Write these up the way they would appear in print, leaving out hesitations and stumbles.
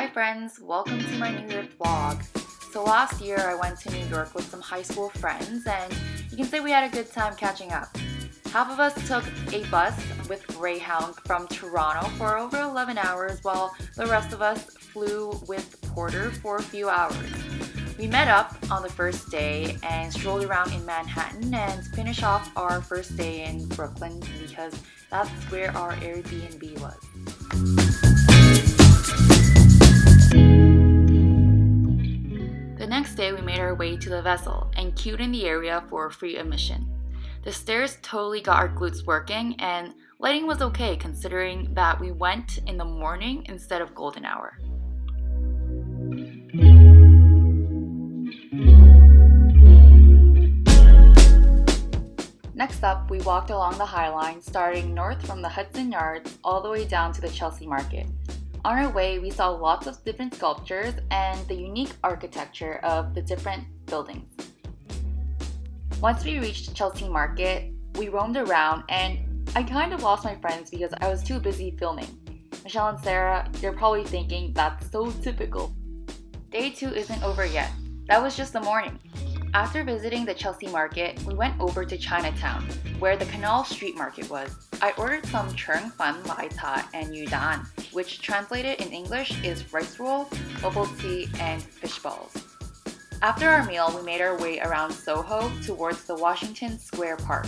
Hi friends, welcome to my New York vlog. So last year I went to New York with some high school friends and you can say we had a good time catching up. Half of us took a bus with Greyhound from Toronto for over 11 hours while the rest of us flew with Porter for a few hours. We met up on the first day and strolled around in Manhattan and finished off our first day in Brooklyn because that's where our Airbnb was. The next day we made our way to the vessel and queued in the area for free admission. The stairs totally got our glutes working and lighting was okay considering that we went in the morning instead of golden hour. Next up, we walked along the High Line starting north from the Hudson Yards all the way down to the Chelsea Market. On our way, we saw lots of different sculptures and the unique architecture of the different buildings. Once we reached Chelsea Market, we roamed around and I kind of lost my friends because I was too busy filming. Michelle and Sarah, you're probably thinking that's so typical. Day 2 isn't over yet. That was just the morning. After visiting the Chelsea Market, we went over to Chinatown, where the Canal Street Market was. I ordered some Churng Fan Lai Ta and Yudan, which translated in English is rice roll, bubble tea, and fish balls. After our meal, we made our way around Soho towards the Washington Square Park.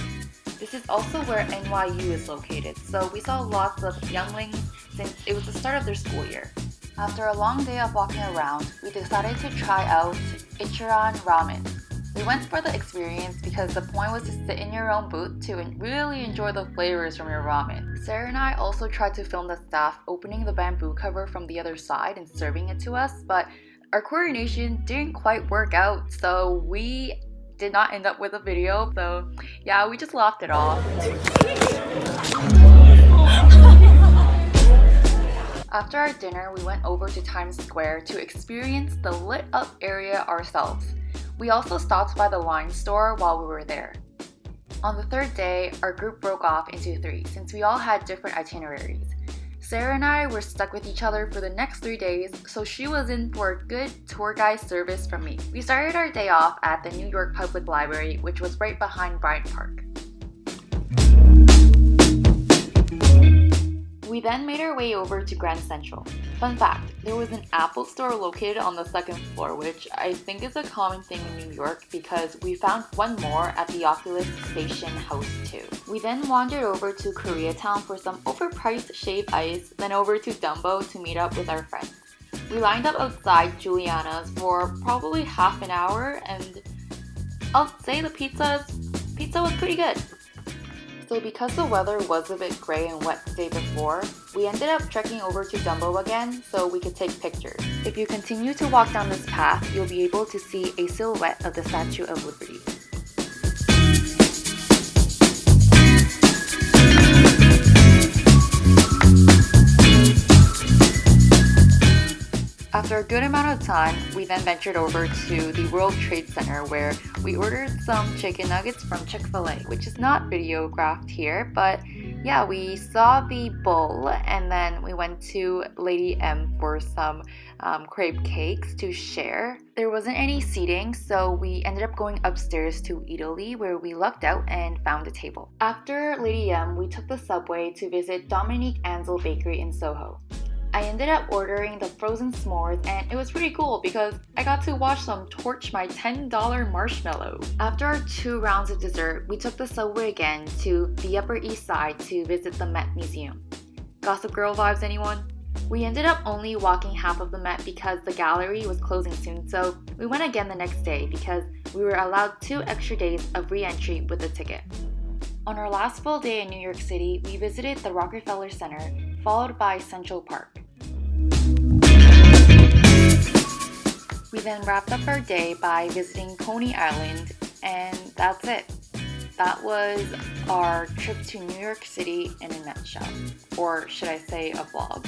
This is also where NYU is located, so we saw lots of younglings since it was the start of their school year. After a long day of walking around, we decided to try out Ichiran Ramen. We went for the experience because the point was to sit in your own booth to really enjoy the flavors from your ramen. Sarah and I also tried to film the staff opening the bamboo cover from the other side and serving it to us, but our coordination didn't quite work out, so we did not end up with a video. So yeah, we just laughed it off. After our dinner, we went over to Times Square to experience the lit up area ourselves. We also stopped by the wine store while we were there. On the third day, our group broke off into 3 since we all had different itineraries. Sarah and I were stuck with each other for the next 3 days, so she was in for a good tour guide service from me. We started our day off at the New York Public Library, which was right behind Bryant Park. We then made our way over to Grand Central. Fun fact, there was an Apple store located on the 2nd floor, which I think is a common thing in New York because we found one more at the Oculus Station House 2. We then wandered over to Koreatown for some overpriced shaved ice, then over to Dumbo to meet up with our friends. We lined up outside Juliana's for probably half an hour and I'll say the pizza was pretty good. So because the weather was a bit gray and wet the day before, we ended up trekking over to Dumbo again so we could take pictures. If you continue to walk down this path, you'll be able to see a silhouette of the Statue of Liberty. After a good amount of time, we then ventured over to the World Trade Center where we ordered some chicken nuggets from Chick-fil-A, which is not videographed here, but yeah, we saw the bowl and then we went to Lady M for some crepe cakes to share. There wasn't any seating, so we ended up going upstairs to Italy where we lucked out and found a table. After Lady M, we took the subway to visit Dominique Ansel Bakery in Soho. I ended up ordering the frozen s'mores and it was pretty cool because I got to watch them torch my $10 marshmallow. After our 2 rounds of dessert, we took the subway again to the Upper East Side to visit the Met Museum. Gossip Girl vibes, anyone? We ended up only walking half of the Met because the gallery was closing soon, so we went again the next day because we were allowed 2 extra days of re-entry with a ticket. On our last full day in New York City, we visited the Rockefeller Center, followed by Central Park. We then wrapped up our day by visiting Coney Island, and that's it. That was our trip to New York City in a nutshell, or should I say a vlog.